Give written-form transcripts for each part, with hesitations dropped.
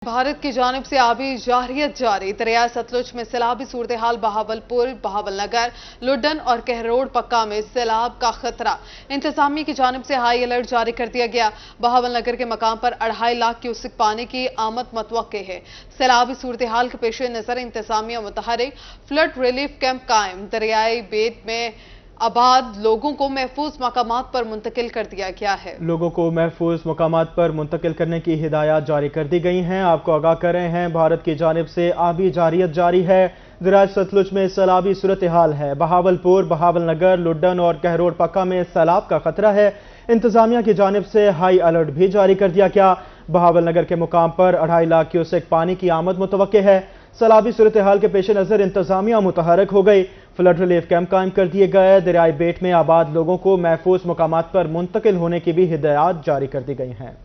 भारत की जानिब से आबी जारियत जारी। दरिया सतलुज में सैलाबी सूरत हाल। बहावलपुर, बहावलनगर, लुड्डन और कहरोड़ पक्का में सैलाब का खतरा। इंतजामिया की जानिब से हाई अलर्ट जारी कर दिया गया। बहावलनगर के मकाम पर 2.5 लाख क्यूसिक पानी की आमद मुतवक्के है। सैलाबी सूरत हाल के पेश नजर इंतजामिया मुतहरिक फ्लड रिलीफ कैंप कायम। दरियाई बेट में आबाद लोगों को महफूज मकामात पर मुंतकिल कर दिया गया है। लोगों को महफूज मकामात पर मुंतकिल करने की हिदायत जारी कर दी गई हैं। आपको आगाह कर रहे हैं, भारत की जानिब से आबी जारियत जारी है। दरिया सतलुज में सैलाबी सूरत हाल है। बहावलपुर, बहावलनगर, लुड्डन और कहरोड़ पक्का में सैलाब का खतरा है। इंतजामिया की जानिब से हाई अलर्ट भी जारी कर दिया गया। बहावलनगर के मुकाम पर 2.5 लाख क्यूसेक पानी की आमद मुतवक्के है। सैलाबी सूरत हाल के पेश नजर इंतजामिया मुतहरक हो गई। फ्लड रिलीफ कैंप कायम कर दिए गए। दरियाई बेट में आबाद लोगों को महफूज मकामात पर मुंतकिल होने की भी हिदायत जारी कर दी गई हैं।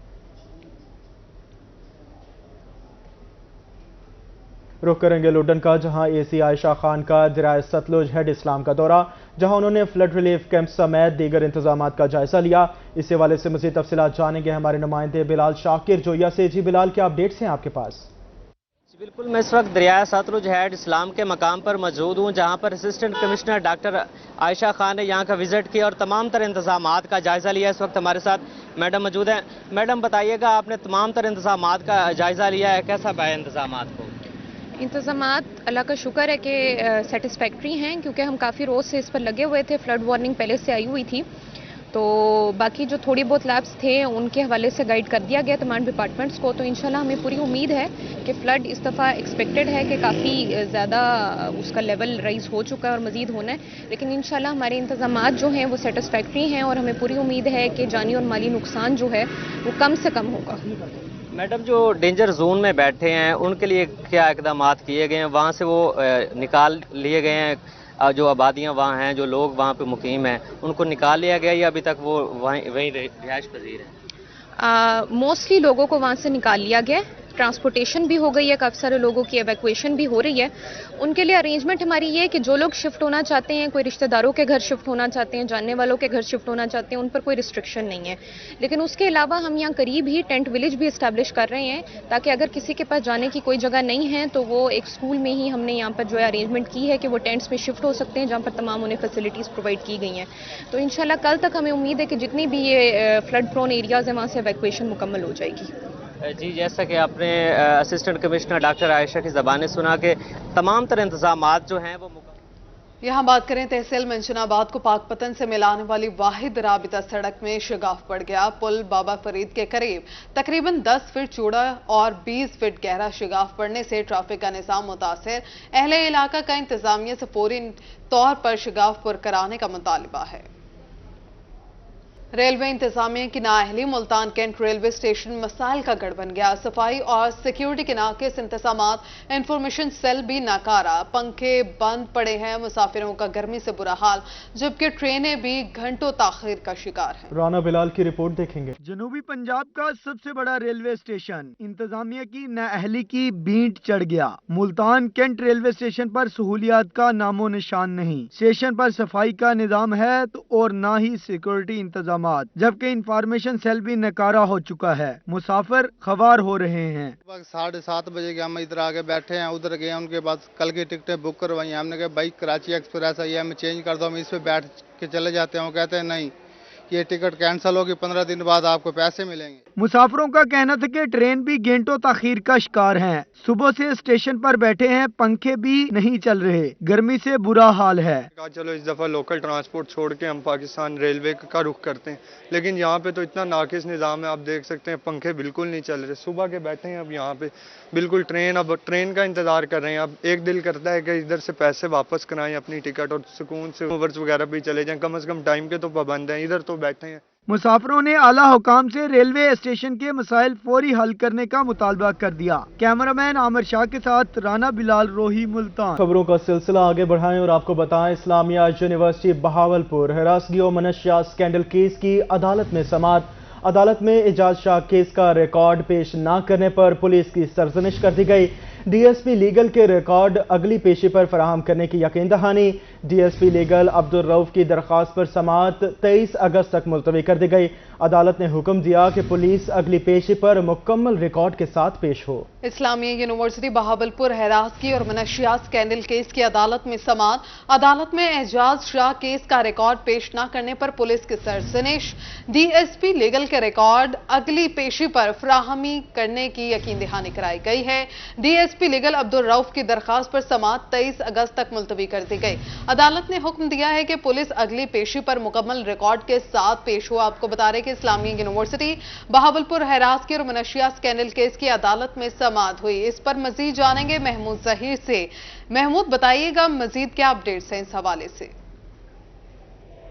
रुख करेंगे लुड्डन का, जहां एसी आयशा खान का दरिया सतलुज हेड इस्लाम का दौरा, जहां उन्होंने फ्लड रिलीफ कैंप समेत दीगर इंतजामात का जायजा लिया। इस हवाले से मज़ीद तफसीलात जानेंगे हमारे नुमाइंदे बिलाल शाकिर जोया से। जी बिलाल, क्या अपडेट्स हैं आपके पास? बिल्कुल, मैं इस वक्त दरिया सतलुज हेड इस्लाम के मकाम पर मौजूद हूँ, जहाँ पर assistant commissioner doctor Ayesha Khan ने यहाँ का विजिट किया और तमाम तर इंतजामात का जायजा लिया। इस वक्त हमारे साथ मैडम मौजूद हैं। मैडम, बताइएगा, आपने तमाम तर इंतजामात का जायजा लिया है, कैसा पाया इंतजामात को? इंतज़ामात अल्लाह का शुक्र है कि सेटिस्फैक्ट्री हैं, क्योंकि हम काफ़ी रोज़ से इस पर लगे हुए थे। फ्लड वार्निंग पहले से आई हुई थी, तो बाकी जो थोड़ी बहुत लैब्स थे उनके हवाले से गाइड कर दिया गया तमाम डिपार्टमेंट्स को। तो इंशाल्लाह हमें पूरी उम्मीद है कि फ़्लड इस दफ़ा एक्सपेक्टेड है कि काफ़ी ज़्यादा उसका लेवल राइज हो चुका है और मज़ीद होना है, लेकिन इंशाल्लाह हमारे इंतज़ामात जो हैं वो सेटिस्फैक्ट्री हैं और हमें पूरी उम्मीद है कि जानी और माली नुकसान जो है वो कम से कम होगा। मैडम, जो डेंजर जोन में बैठे हैं उनके लिए क्या इकदाम किए गए हैं? वहाँ से वो निकाल लिए गए हैं? जो आबादियाँ वहाँ हैं, जो लोग वहाँ पे मुकीम हैं, उनको निकाल लिया गया या अभी तक वो वहीं रिहाइश पजीर हैं? मोस्टली लोगों को वहाँ से निकाल लिया गया। ट्रांसपोर्टेशन भी हो गई है, काफ़ी सारे लोगों की एवैक्यूएशन भी हो रही है। उनके लिए अरेंजमेंट हमारी ये है कि जो लोग शिफ्ट होना चाहते हैं, कोई रिश्तेदारों के घर शिफ्ट होना चाहते हैं, जानने वालों के घर शिफ्ट होना चाहते हैं, उन पर कोई रिस्ट्रिक्शन नहीं है। लेकिन उसके अलावा हम यहाँ करीब ही टेंट विलेज भी इस्टेब्लिश कर रहे हैं, ताकि अगर किसी के पास जाने की कोई जगह नहीं है तो वो एक स्कूल में ही हमने यहाँ पर जो है अरेंजमेंट की है कि वो टेंट्स में शिफ्ट हो सकते हैं, जहाँ पर तमाम उन्हें फैसिलिटीज़ प्रोवाइड की गई हैं। तो इंशाल्लाह कल तक हमें उम्मीद है कि जितनी भी ये फ्लड प्रोन एरियाज़ हैं वहाँ से एवैक्यूएशन मुकम्मल हो जाएगी। जी, जैसा कि आपने असिस्टेंट कमिश्नर डॉक्टर आयशा की ज़बानी सुना कि तमाम तरह इंतजामात जो हैं वो यहाँ बात करें तहसील मंशनाबाद को पाकपतन से मिलाने वाली वाहिद राबिता सड़क में शिगाफ पड़ गया। पुल बाबा फरीद के करीब तकरीबन 10 फीट चौड़ा और 20 फीट गहरा शिगाफ पड़ने से ट्रैफिक का निज़ाम मुतासिर। अहले इलाका का इंतजामिया से फौरी तौर पर शिगाफ पुर कराने का मुतालिबा है। रेलवे इंतजामिया की नाअहली मुल्तान कैंट रेलवे स्टेशन मसाइल का गढ़ बन गया। सफाई और सिक्योरिटी के नाकिस इंतजामात, इंफॉर्मेशन सेल भी नाकारा, पंखे बंद पड़े हैं, मुसाफिरों का गर्मी से बुरा हाल, जबकि ट्रेनें भी घंटों ताखीर का शिकार हैं। राना बिलाल की रिपोर्ट देखेंगे। जनूबी पंजाब का सबसे बड़ा रेलवे स्टेशन इंतजामिया की नाअहली की बींट चढ़ गया। मुल्तान कैंट रेलवे स्टेशन पर सहूलियात का नामो निशान नहीं। स्टेशन पर सफाई का निजाम है तो और ना ही सिक्योरिटी इंतजाम, जबकि इंफॉर्मेशन सेल भी नकारा हो चुका है। मुसाफिर खवार हो रहे हैं। 7:30 बजे के हम इधर आके बैठे हैं, उधर गए, उनके बाद कल की टिकटें बुक करवाई। हमने कहा भाई कराची एक्सप्रेस है, हमें चेंज कर दो, हम इस पे बैठ के चले जाते हैं। वो कहते हैं नहीं, ये टिकट कैंसिल होगी, 15 दिन बाद आपको पैसे मिलेंगे। मुसाफिरों का कहना था कि ट्रेन भी घंटों ताखीर का शिकार है। सुबह से स्टेशन पर बैठे हैं, पंखे भी नहीं चल रहे, गर्मी से बुरा हाल है। चलो इस दफा लोकल ट्रांसपोर्ट छोड़ के हम पाकिस्तान रेलवे का रुख करते हैं, लेकिन यहाँ पे तो इतना नाकिस निज़ाम है। आप देख सकते हैं पंखे बिल्कुल नहीं चल रहे। सुबह के बैठे हैं अब यहाँ पे बिल्कुल ट्रेन का इंतजार कर रहे हैं। अब एक दिल करता है कि इधर से पैसे वापस कराएं अपनी टिकट और सुकून से ओवर्स वगैरह भी चले जाएं, कम से कम टाइम के तो पाबंद हैं। इधर तो बैठे हैं। मुसाफिरों ने आला हुकाम से रेलवे स्टेशन के मसाइल फौरी हल करने का मुतालबा कर दिया। कैमरामैन आमिर शाह के साथ राना बिलाल, रोही, मुल्तान। खबरों का सिलसिला आगे बढ़ाएं और आपको बताएं, इस्लामिया यूनिवर्सिटी बहावलपुर हरासगी और मनशिया स्कैंडल केस की अदालत में समाअत। अदालत में एजाज शाह केस का रिकॉर्ड पेश न करने पर पुलिस की सरजनिश कर दी गई। डीएसपी लीगल के रिकॉर्ड अगली पेशी पर फराहम करने की यकीन दहानी। डीएसपी लीगल अब्दुल रऊफ की दरख्वास्त पर समाअत 23 अगस्त तक मुलतवी कर दी गई। अदालत ने हुक्म दिया कि पुलिस अगली पेशी पर मुकम्मल रिकॉर्ड के साथ पेश हो। इस्लामिया यूनिवर्सिटी बहावलपुर हरासगी और मनशियात स्कैंडल केस की अदालत में समाअत। अदालत में एजाज शाह केस का रिकॉर्ड पेश न करने पर पुलिस की सरजनिश। डीएसपी लीगल के रिकॉर्ड अगली पेशी पर फराहमी करने की यकीन दहानी कराई गई है। डीएसपी लीगल अब्दुल रऊफ की दरखास्त पर समाअत 23 अगस्त तक मुलतवी कर दी गई। अदालत ने हुक्म दिया है कि पुलिस अगली पेशी पर मुकम्मल रिकॉर्ड के साथ पेश हो। आपको बता रहे कि इस्लामिया यूनिवर्सिटी बहावलपुर हरासगी और मनशियात स्कैंडल केस की अदालत में समाअत हुई। इस पर मजीद जानेंगे महमूद जहीर से। महमूद, बताइएगा मजीद क्या अपडेट्स हैं इस हवाले से?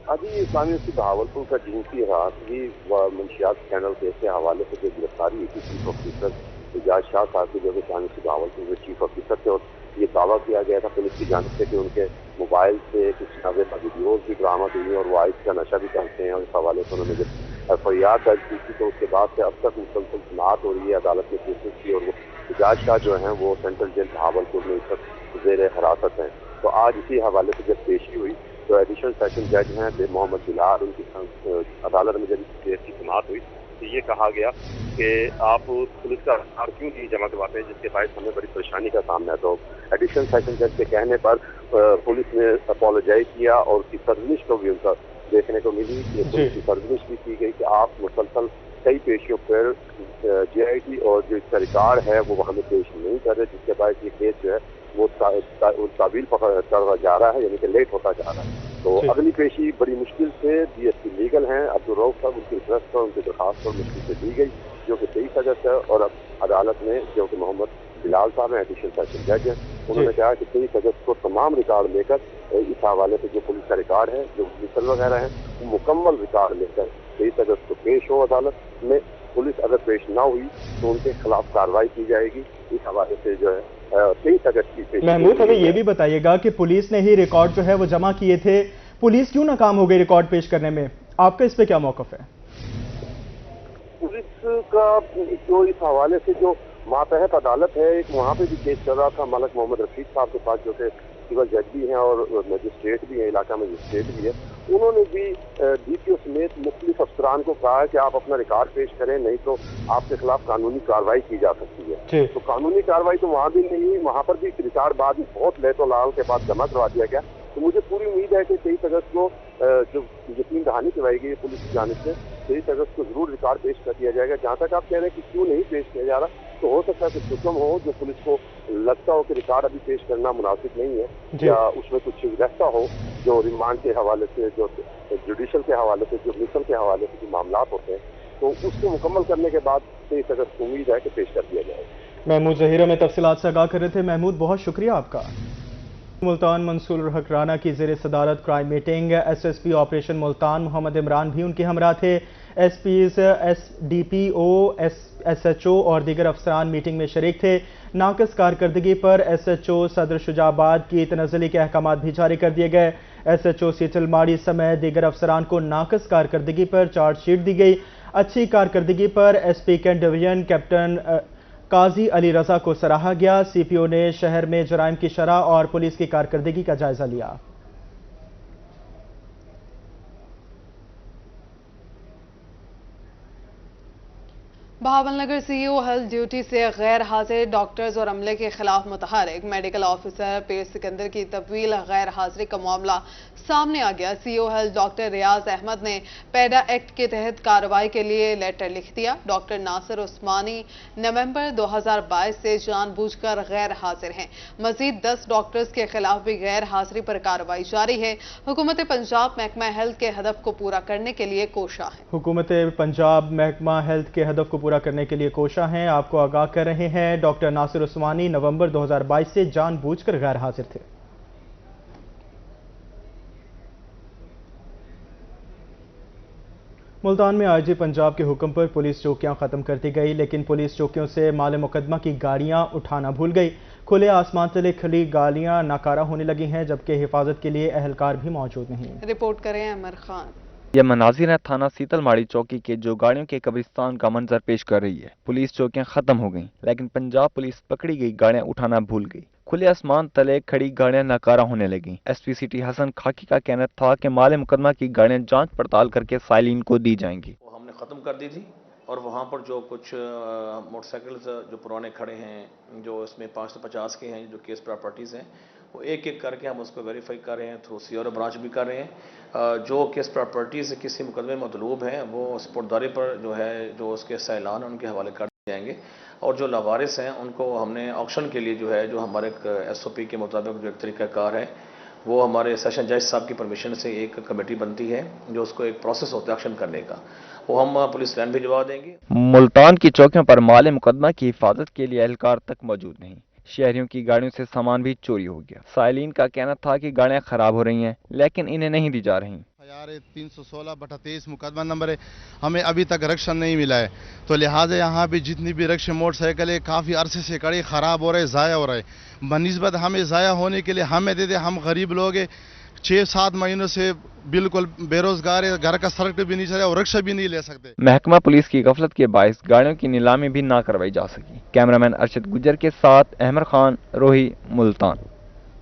अभी इस्लामिया यूनिवर्सिटी बहावलपुर का जिनसी हरासगी व मनशियात स्कैंडल केस के हवाले से जो गिरफ्तारी हुई थी चीफ ऑफिसर एजाज शाह साहब की, जो कि इस्लामिया यूनिवर्सिटी बहावलपुर के चीफ ऑफिसर थे, और ये दावा किया गया था पुलिस की जानिब से कि उनके मोबाइल से कुछ नाज़ेबा वीडियोज भी बरामद हुई और वो आइस का नशा भी करते हैं, और इस हवाले से उन्होंने जब एफआईआर दर्ज की थी तो उसके बाद से अब तक मुसलसल सुनवाई हो रही है अदालत में केसेस की, और वो एजाज शाह जो हैं वो सेंट्रल जेल बहावलपुर में इस वक्त ज़ेर हिरासत हैं। तो आज इसी हवाले से जब पेशी हुई तो एडिशनल सेशन जज हैं मोहम्मद बिलाल, उनकी अदालत में जब इस केस की सुनवाई हुई तो ये कहा गया कि आप पुलिस का आधार क्यों नहीं जमा करवाते हैं, जिसके बायस हमें बड़ी परेशानी का सामना है। तो एडिशनल सेशन जज के कहने पर पुलिस ने अपोलोजाइज किया और उसकी सरजनिश को भी उनका देखने को मिली कि पुलिस की सरजनिश भी की गई कि आप मुसलसल कई पेशियों पर JIT और जो इसका रिकॉर्ड है वो हमें पेश नहीं कर रहे, जिसके बाद ये केस जो है वो तावील करता जा रहा है, यानी कि लेट होता जा रहा है। तो अगली पेशी बड़ी मुश्किल से DSP लीगल हैं अब्दुल रऊफ साहब, उनकी रिक्वेस्ट पर उनकी दरखास्त पर मुश्किल से दी गई, जो कि 23 अगस्त है। और अब अदालत में जो कि मोहम्मद बिलाल साहब हैं एडिशनल सेशन जज हैं, उन्होंने कहा कि 23 अगस्त को तमाम रिकॉर्ड लेकर इस हवाले से जो पुलिस का रिकॉर्ड है, जो मिसल वगैरह है, वो मुकम्मल रिकॉर्ड लेकर 23 अगस्त को पेश हो अदालत में। पुलिस अगर पेश ना हुई तो उनके खिलाफ कार्रवाई की जाएगी। इस हवाले से जो है 23 अगस्त की पेश। महमूद, हमें ये भी बताइएगा कि पुलिस ने ही रिकॉर्ड जो है वो जमा किए थे, पुलिस क्यों नाकाम हो गई रिकॉर्ड पेश करने में? आपका इस पे क्या मौकफ है? पुलिस का जो इस हवाले से जो मातहत अदालत है, एक वहाँ पे भी केस चल रहा था मलक मोहम्मद रफीक साहब के पास, जो कि सिविल जज भी हैं और मजिस्ट्रेट भी हैं, इलाका मजिस्ट्रेट भी है। उन्होंने भी DPO समेत मुख्तलिफ अफसरान को कहा है कि आप अपना रिकॉर्ड पेश करें, नहीं तो आपके खिलाफ कानूनी कार्रवाई की जा सकती है। तो कानूनी कार्रवाई तो वहाँ भी नहीं हुई, वहाँ पर भी रिकॉर्ड बाद में बहुत लेटो लाल के बाद जमा करवा दिया गया। तो मुझे पूरी उम्मीद है कि 23 अगस्त को जो यकीन दहानी करवाई गई पुलिस की जानिब से, 23 अगस्त को जरूर रिकॉर्ड पेश कर दिया जाएगा। जहाँ तक आप कह रहे हैं कि क्यों नहीं पेश किया जा रहा, तो हो सकता है कुछ हुक्म हो जो पुलिस को लगता हो कि रिकॉर्ड अभी पेश करना मुनासिब नहीं है, या उसमें कुछ रहता हो जो रिमांड के हवाले से, जो जुडिशल के हवाले से, जो मिसल के हवाले से जो मामला होते हैं, तो उसको मुकम्मल करने के बाद 23 अगस्त को उम्मीद है कि पेश कर दिया जाएगा। महमूद जहीर में तफसीलात से आगाह कर रहे थे। महमूद, बहुत शुक्रिया आपका। मुल्तान मंसूर हक राना की ज़ेर सदारत crime meeting. SSP operation Multan Mohammad Imran भी उनके हमरा थे। SPs, SDPO, SHO और दीगर अफसरान मीटिंग में शरीक थे। नाकस कारकर्दगी पर SHO सदर शुजाबाद की तनज़्ज़ुली के अहकामात भी जारी कर दिए गए। SHO सीतल माड़ी समेत दीगर अफसरान को नाकस कारकर्दगी पर चार्जशीट दी गई। अच्छी कारकर्दगी पर SP कैंट डिवीजन कैप्टन काजी अली रजा को सराहा गया। CPO ने शहर में जराइम की शरह और पुलिस की कारकर्दगी का जायजा लिया। बहावलनगर CEO हेल्थ ड्यूटी से गैर हाजिर डॉक्टर्स और अमले के खिलाफ मुतहरिक। मेडिकल ऑफिसर पीर सिकंदर की तवील गैर हाजिरी का मामला सामने आ गया। CEO हेल्थ डॉक्टर रियाज अहमद ने पैडा एक्ट के तहत कार्रवाई के लिए लेटर लिख दिया। डॉक्टर नासिर उस्मानी नवंबर 2022 से जानबूझकर गैर हाजिर हैं। मजीद 10 डॉक्टर्स के खिलाफ भी गैर हाजिरी पर कार्रवाई जारी है। हुकूमत पंजाब महकमा हेल्थ के हदफ को पूरा करने के लिए कोशा है। हुकूमत पंजाब महकमा हेल्थ के हदफ को पूरा करने के लिए कोशा हैं। आपको आगाह कर रहे हैं, डॉक्टर नासिर उस्मानी नवंबर 2022 से जानबूझकर गैर हाजिर थे। मुल्तान में IG पंजाब के हुक्म पर पुलिस चौकियां खत्म कर दी गई, लेकिन पुलिस चौकियों से माल मुकदमा की गाड़ियां उठाना भूल गई। खुले आसमान तले खड़ी गाड़ियां नाकारा होने लगी हैं, जबकि हिफाजत के लिए एहलकार भी मौजूद नहीं। रिपोर्ट करें अमर खान। यह मनाजिर है थाना सीतलमाड़ी चौकी के, जो गाड़ियों के कब्रिस्तान का मंजर पेश कर रही है। पुलिस चौकियां खत्म हो गईं, लेकिन पंजाब पुलिस पकड़ी गई गाड़ियां उठाना भूल गई। खुले आसमान तले खड़ी गाड़ियां नाकारा होने लगी। SP सिटी हसन खाकी का कहना था कि माले मुकदमा की गाड़ियां जांच पड़ताल करके साइलिन को दी जाएंगी। हमने ख़त्म कर दी थी और वहाँ पर जो कुछ मोटरसाइकिल्स जो पुराने खड़े हैं, जो इसमें 550 के हैं, जो केस प्रॉपर्टीज़ हैं, वो एक एक करके हम उसको वेरीफाई कर रहे हैं, थ्रू सीआरओ ब्रांच भी कर रहे हैं। जो केस प्रॉपर्टीज़ किसी मुकदमे में मतलूब हैं वो सपुर्ददारी पर जो है, जो उसके सैलान उनके हवाले कर दिए जाएंगे, और जो लावारिस हैं उनको हमने ऑक्शन के लिए जो है, जो हमारे SOP के मुताबिक जो एक तरीक़ाकार है, वो हमारे सेशन जज साहब की परमिशन से एक कमेटी बनती है जो उसको एक प्रोसेस होता है एक्शन करने का, वो हम पुलिस लाइन भिजवा देंगे। मुल्तान की चौकियों पर माल मुकदमा की हिफाजत के लिए एहलकार तक मौजूद नहीं। शहरियों की गाड़ियों से सामान भी चोरी हो गया। साइलिन का कहना था कि गाड़ियां खराब हो रही हैं, लेकिन इन्हें नहीं दी जा रही। 316/23 मुकदमा नंबर है, हमें अभी तक रक्षण नहीं मिला है, तो लिहाजा यहाँ भी जितनी भी रक्षण मोटरसाइकिल है काफ़ी अरसे से कड़ी ख़राब हो रहे, ज़ाया हो रहे। बनिस्बत हमें ज़ाया होने के लिए हमें दे दे, हम गरीब लोग हैं, 6-7 महीनों से बिल्कुल बेरोजगार है, घर का सड़क भी नहीं चला और रक्षा भी नहीं ले सकते। महकमा पुलिस की गफलत के बायस गाड़ियों की नीलामी भी ना करवाई जा सकी। कैमरामैन अरशद गुजर के साथ अहमद खान, रोही, मुल्तान।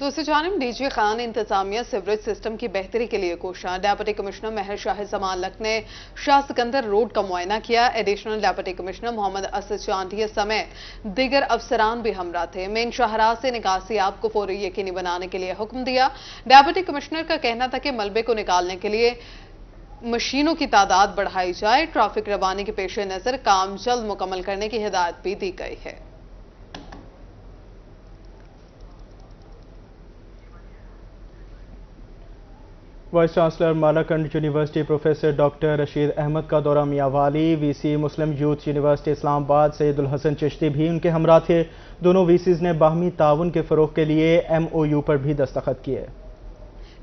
दूसरी जानिब DG खान इंतजामिया सीवरेज सिस्टम की बेहतरी के लिए कोशां। डेप्यूटी कमिश्नर महर शाह जमालक ने शाह सिकंदर रोड का मुआयना किया। Additional deputy commissioner Mohammad Asad Chandia समेत दीगर अफसरान भी हमरा थे। मेन शाहराह से निकासी आप को फौरी यकीनी बनाने के लिए हुक्म दिया। डेप्यूटी कमिश्नर का कहना था कि मलबे को निकालने के लिए मशीनों की तादाद बढ़ाई जाए। ट्रैफिक रवानी के पेश नजर काम जल्द मुकम्मल करने की हिदायत भी दी गई है। Vice chancellor Malakand university professor doctor Rashid Ahmed का दौरा Mianwali. VC Muslim youth university Islamabad Syedul Hassan Chishti भी उनके हमरा थे। दोनों VCs ने बाहमी ताउन के फरोग के लिए MOU पर भी दस्तखत किए।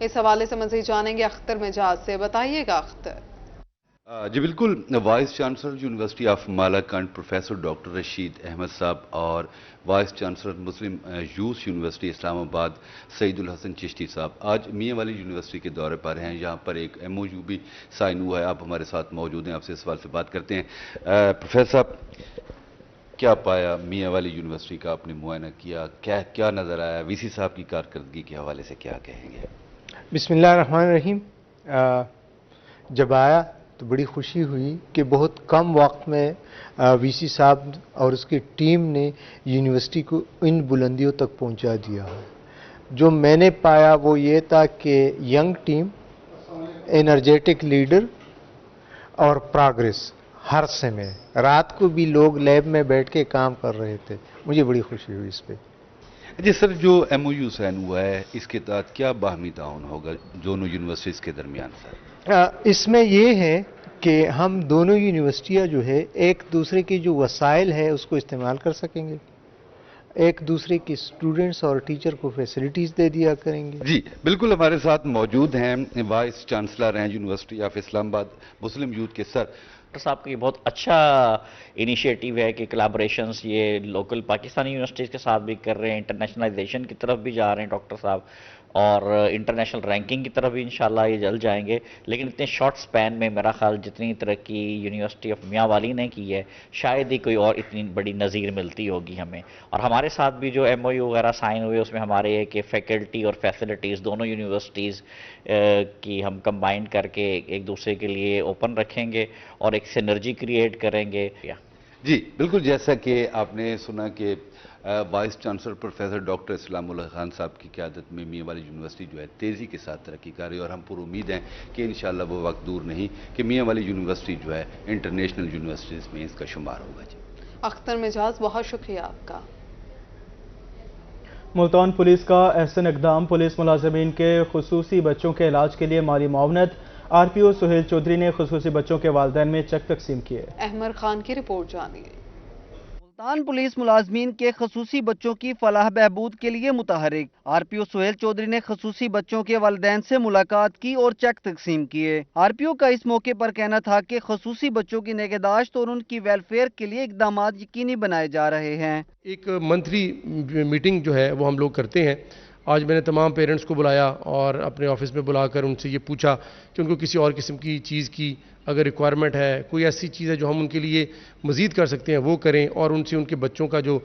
इस हवाले से मजीद जानेंगे अख्तर मिजाज से। बताइएगा अख्तर। जी बिल्कुल, vice chancellor university of Malakand professor doctor Rashid Ahmed sahib और vice chancellor Muslim youth university Islamabad Saeedul Hassan Chishti sahib आज मियांवाली यूनिवर्सिटी के दौरे पर हैं। यहाँ पर एक MOU भी साइन हुआ है। आप हमारे साथ मौजूद हैं, आपसे इस सवाल से बात करते हैं। प्रोफेसर साहब, क्या पाया मियांवाली यूनिवर्सिटी का, आपने मुआयना किया, क्या नज़र आया? VC साहब की कारकर्दगी के हवाले से क्या कहेंगे? बिस्मिल्लाहिर्रहमानिर्रहीम। जब आया तो बड़ी खुशी हुई कि बहुत कम वक्त में VC साहब और उसकी टीम ने यूनिवर्सिटी को इन बुलंदियों तक पहुंचा दिया है। जो मैंने पाया वो ये था कि यंग टीम, एनर्जेटिक लीडर और प्रोग्रेस हर समय। रात को भी लोग लैब में बैठ के काम कर रहे थे। मुझे बड़ी खुशी हुई इस पर। जी सर, जो MOU साइन हुआ है इसके तहत क्या बाहमी ताउन होगा दोनों यूनिवर्सिटीज़ के दरमियान सर? इसमें ये है कि हम दोनों यूनिवर्सिटियां जो है एक दूसरे की जो वसाइल है उसको इस्तेमाल कर सकेंगे, एक दूसरे की स्टूडेंट्स और टीचर को फैसिलिटीज़ दे दिया करेंगे। जी बिल्कुल, हमारे साथ मौजूद हैं वाइस चांसलर हैं university of Islamabad Muslim youth के सर। डॉक्टर साहब का ये बहुत अच्छा इनिशिएटिव है कि कोलैबोरेशंस ये लोकल पाकिस्तानी यूनिवर्सिटीज़ के साथ भी कर रहे हैं, इंटरनेशनलाइजेशन की तरफ भी जा रहे हैं डॉक्टर साहब, और इंटरनेशनल रैंकिंग की तरफ भी इंशाल्लाह ये जल्द जाएंगे। लेकिन इतने शॉर्ट स्पैन में मेरा ख्याल जितनी तरक्की यूनिवर्सिटी ऑफ मियांवाली ने की है शायद ही कोई और इतनी बड़ी नज़ीर मिलती होगी हमें। और हमारे साथ भी जो MOU वगैरह साइन हुए उसमें हमारे है कि फैकल्टी और फैसिलिटीज़ दोनों यूनिवर्सिटीज़ की हम कंबाइन करके एक दूसरे के लिए ओपन रखेंगे और एक सिनर्जी क्रिएट करेंगे। जी बिल्कुल, जैसा कि आपने सुना कि vice chancellor professor doctor Islamullah Khan साहब की क़यादत में मियांवाली यूनिवर्सिटी जो है तेज़ी के साथ तरक्की कर रही है और हम पूरी उम्मीद हैं कि इंशाअल्लाह वो वक्त दूर नहीं कि मियांवाली यूनिवर्सिटी जो है इंटरनेशनल यूनिवर्सिटीज़ में इसका शुमार होगा। जी अख्तर मिजाज, बहुत शुक्रिया आपका। मुल्तान पुलिस का अहसन इक़दाम। पुलिस मुलाजमीन के खुसूसी बच्चों के इलाज के लिए माली मुआवनत। RPO सुहेल चौधरी ने खुसूसी बच्चों के वालिदैन में चेक तकसीम किए। अहमद खान की रिपोर्ट जानिए। मुल्तान पुलिस मुलाजमीन के खसूसी बच्चों की फलाह बहबूद के लिए मुतहरिक RPO सुहेल चौधरी ने खसूसी बच्चों के वालिदैन से मुलाकात की और चेक तकसीम किए। RPO का इस मौके पर कहना था कि खसूसी बच्चों की निगहदाश्त और उनकी वेलफेयर के लिए इकदाम यकीनी बनाए जा रहे हैं। एक मंथली मीटिंग जो है वो हम लोग करते हैं। आज मैंने तमाम पेरेंट्स को बुलाया और अपने ऑफिस में बुलाकर उनसे ये पूछा कि उनको किसी और किस्म की चीज़ की अगर रिक्वायरमेंट है, कोई ऐसी चीज़ है जो हम उनके लिए मज़ीद कर सकते हैं वो करें, और उनसे उनके बच्चों का जो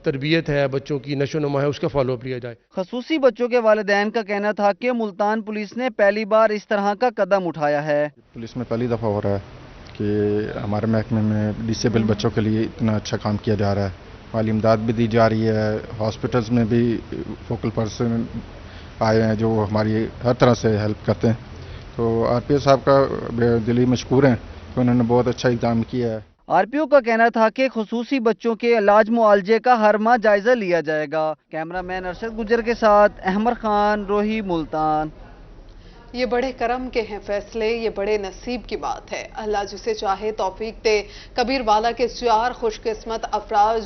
तरबियत है, बच्चों की नशोनुमा है, उसका फॉलो अप लिया जाए। खसूसी बच्चों के वालिदैन का कहना था कि मुल्तान पुलिस ने पहली बार इस तरह का कदम उठाया है। पुलिस में पहली दफ़ा हो रहा है کہ ہمارے محکمے میں ڈسیبل بچوں کے لیے اتنا اچھا کام کیا جا رہا ہے. مالی امداد بھی دی جا رہی ہے. ہاسپٹلس میں بھی فوکل پرسن آئے ہیں جو ہماری ہر طرح سے ہیلپ کرتے ہیں. تو آر پی او صاحب کا دلی مشکور ہیں کہ انہوں نے بہت اچھا اقدام کیا ہے. آر پی او کا کہنا تھا کہ خصوصی بچوں کے علاج معالجے کا ہر ماہ جائزہ لیا جائے گا. کیمرہ مین ارشد گجر کے ساتھ احمد خان، روہی، ملتان. یہ بڑے کرم کے ہیں فیصلے، یہ بڑے نصیب کی بات ہے. اللہ جسے چاہے توفیق دے. کبیر والا کے 4 خوش قسمت افراد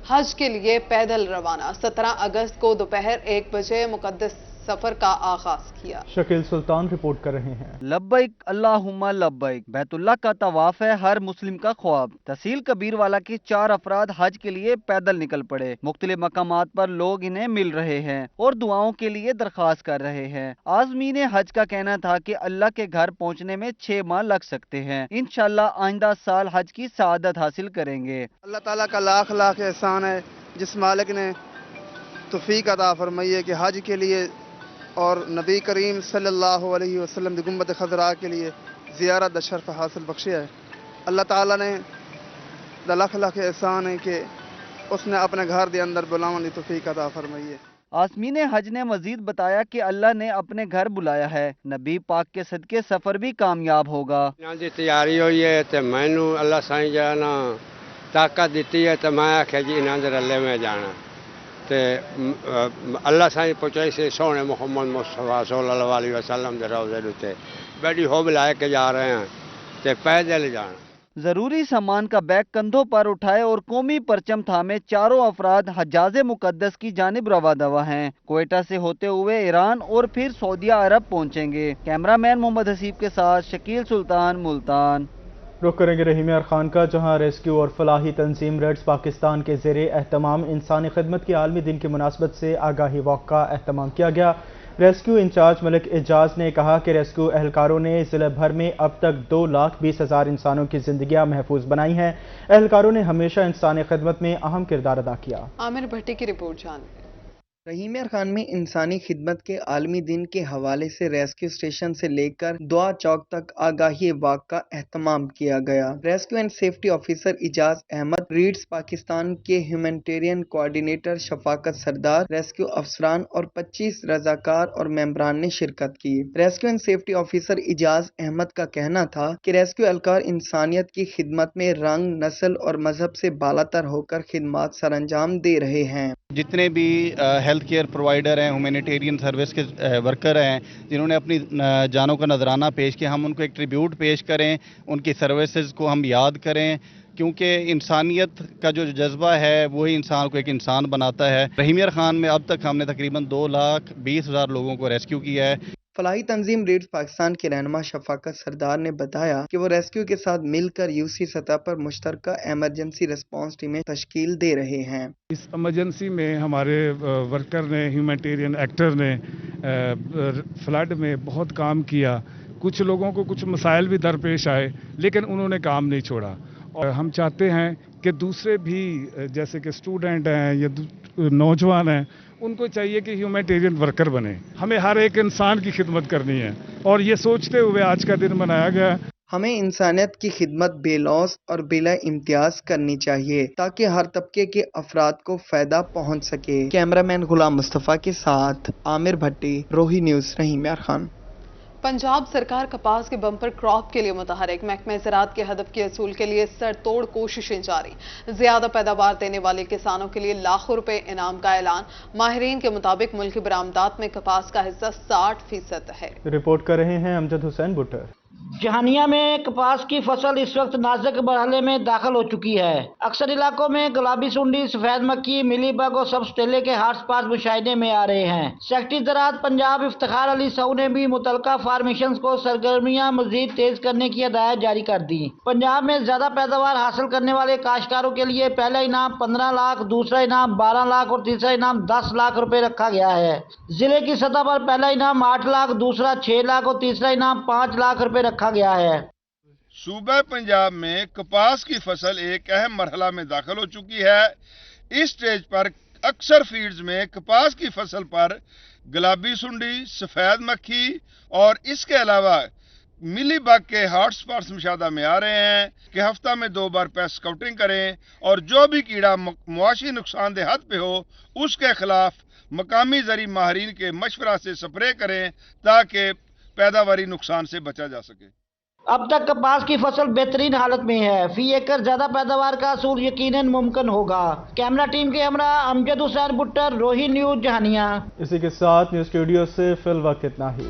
حج کے لیے پیدل روانہ. 17 اگست کو دوپہر 1 بجے مقدس سفر کا آغاز کیا. شکیل سلطان رپورٹ کر رہے ہیں. لبیک اللہم لبیک. بیت اللہ کا طواف ہے ہر مسلم کا خواب. تحصیل کبیر والا کے 4 افراد حج کے لیے پیدل نکل پڑے. مختلف مقامات پر لوگ انہیں مل رہے ہیں اور دعاؤں کے لیے درخواست کر رہے ہیں. عازمین حج کا کہنا تھا کہ اللہ کے گھر پہنچنے میں 6 ماہ لگ سکتے ہیں. انشاءاللہ آئندہ سال حج کی سعادت حاصل کریں گے. اللہ تعالیٰ کا لاکھ لاکھ احسان ہے جس مالک نے توفیق عطا فرمائی ہے کہ حج کے لیے اور نبی کریم صلی اللہ علیہ وسلم دی گنبد خضراء کے لیے زیارت دا شرف حاصل بخشیا ہے. اللہ تعالیٰ نے لاکھ لاکھ احسان ہے کہ اس نے اپنے گھر دے اندر بلاون دی توفیق عطا فرمائی ہے. عازمین حج نے مزید بتایا کہ اللہ نے اپنے گھر بلایا ہے. نبی پاک کے صدقے سفر بھی کامیاب ہوگا. جی تیاری ہوئی ہے تو مینو اللہ سائیں جو ہے نا طاقت دیتی ہے تو میں آخیا جی انہاں دے رلے میں جانا تے اللہ سائیں پہنچائی سے سونے محمد مصطفیٰ صلی اللہ علیہ وسلم دے روضے تے بیٹی ہوب لائے کے جا رہے ہیں تے پیدل جانا. ضروری سامان کا بیگ کندھوں پر اٹھائے اور قومی پرچم تھامے 4 افراد حجاز مقدس کی جانب روا دوا ہیں. کوئٹہ سے ہوتے ہوئے ایران اور پھر سعودیہ عرب پہنچیں گے. کیمرہ مین محمد حسیب کے ساتھ شکیل سلطان، ملتان. رخ کریں گے رحیم یار خان کا، جہاں ریسکیو اور فلاحی تنظیم ریڈز پاکستان کے زیر اہتمام انسانی خدمت کے عالمی دن کی مناسبت سے آگاہی واک کا اہتمام کیا گیا. ریسکیو انچارج ملک اعجاز نے کہا کہ ریسکیو اہلکاروں نے ضلع بھر میں اب تک 2,20,000 انسانوں کی زندگیاں محفوظ بنائی ہیں. اہلکاروں نے ہمیشہ انسانی خدمت میں اہم کردار ادا کیا. عامر بھٹی کی رپورٹ جانیں. رحیم یار خان میں انسانی خدمت کے عالمی دن کے حوالے سے ریسکیو اسٹیشن سے لے کر دعا چوک تک آگاہی واک کا اہتمام کیا گیا. Rescue and safety officer Ejaz Ahmed, Reeds Pakistan کے ہیومینٹیرین کوآرڈینیٹر شفاقت سردار، ریسکیو افسران اور 25 رضاکار اور ممبران نے شرکت کی. Rescue and safety officer Ejaz Ahmad کا کہنا تھا کہ ریسکیو اہلکار انسانیت کی خدمت میں رنگ، نسل اور مذہب سے بالاتر ہو کر خدمات سر انجام دے رہے ہیں. جتنے بھی ہیلتھ کیئر پرووائڈر ہیں، ہیومینیٹیرین سروس کے ورکر ہیں جنہوں نے اپنی جانوں کا نذرانہ پیش کیا، ہم ان کو ایک ٹریبیوٹ پیش کریں، ان کی سروسز کو ہم یاد کریں، کیونکہ انسانیت کا جو جذبہ ہے وہی انسان کو ایک انسان بناتا ہے. رحیم یار خان میں اب تک ہم نے تقریباً 2,20,000 لوگوں کو ریسکیو کیا ہے. فلاحی تنظیم ریڈز پاکستان کے رہنما شفاقت سردار نے بتایا کہ وہ ریسکیو کے ساتھ مل کر یوسی سطح پر مشترکہ ایمرجنسی ریسپانس ٹیمیں تشکیل دے رہے ہیں. اس ایمرجنسی میں ہمارے ورکر نے، ہیومینٹیرین ایکٹر نے فلڈ میں بہت کام کیا. کچھ لوگوں کو کچھ مسائل بھی درپیش آئے لیکن انہوں نے کام نہیں چھوڑا. اور ہم چاہتے ہیں کہ دوسرے بھی جیسے کہ اسٹوڈنٹ ہیں یا نوجوان ہیں، ان کو چاہیے کہ ہیومینٹیرین ورکر بنے. ہمیں ہر ایک انسان کی خدمت کرنی ہے اور یہ سوچتے ہوئے آج کا دن منایا گیا. ہمیں انسانیت کی خدمت بے لوث اور بلا امتیاز کرنی چاہیے تاکہ ہر طبقے کے افراد کو فائدہ پہنچ سکے. کیمرہ مین غلام مصطفیٰ کے ساتھ عامر بھٹی، روہی نیوز، رحیم یار خان. پنجاب سرکار کپاس کے بمپر کراپ کے لیے متحرک. محکمہ زراعت کے ہدف کے حصول کے لیے سر توڑ کوششیں جاری. زیادہ پیداوار دینے والے کسانوں کے لیے لاکھوں روپے انعام کا اعلان. ماہرین کے مطابق ملکی برآمدات میں کپاس کا حصہ 60% ہے. رپورٹ کر رہے ہیں امجد حسین بٹر. جہانیہ میں کپاس کی فصل اس وقت نازک مرحلے میں داخل ہو چکی ہے. اکثر علاقوں میں گلابی سنڈی، سفید مکھی، ملی بگ اور سبز تیلے کے ہاٹ سپاٹ مشاہدے میں آ رہے ہیں. سیکرٹری زراعت پنجاب افتخار علی سعو نے بھی متعلقہ فارمیشنز کو سرگرمیاں مزید تیز کرنے کی ہدایت جاری کر دی. پنجاب میں زیادہ پیداوار حاصل کرنے والے کاشتکاروں کے لیے پہلا انعام 15 لاکھ، دوسرا انعام 12 لاکھ اور تیسرا انعام 10 لاکھ روپے رکھا گیا ہے. ضلع کی سطح پر پہلا انعام 8 لاکھ، دوسرا 6 لاکھ اور تیسرا انعام 5 لاکھ روپے رکھا گیا ہے. صوبہ پنجاب میں کپاس کی فصل ایک اہم مرحلہ میں داخل ہو چکی ہے. اس سٹیج پر اکثر فیلڈز میں کپاس کی فصل پر گلابی سنڈی، سفید مکھی اور اس کے علاوہ मिली बाग के हॉट स्पॉट्स मुशादा में आ रहे हैं कि हफ्ता में 2 बार पेस्ट स्काउटिंग करें और जो भी कीड़ा मुआशी नुकसानदेह हद पे हो उसके खिलाफ मकामी जरी माहरीन के मशवरा से स्प्रे करें ताकि पैदावारी नुकसान से बचा जा सके। अब तक कपास की फसल बेहतरीन हालत में है। फी एकड़ ज्यादा पैदावार का असूल यकीनन मुमकिन होगा। कैमरा टीम के हमरा अमजद हुसैन बुट्टर, रोही न्यूज जहानिया। इसी के साथ न्यूज स्टूडियो से फिल वक्त इतना ही।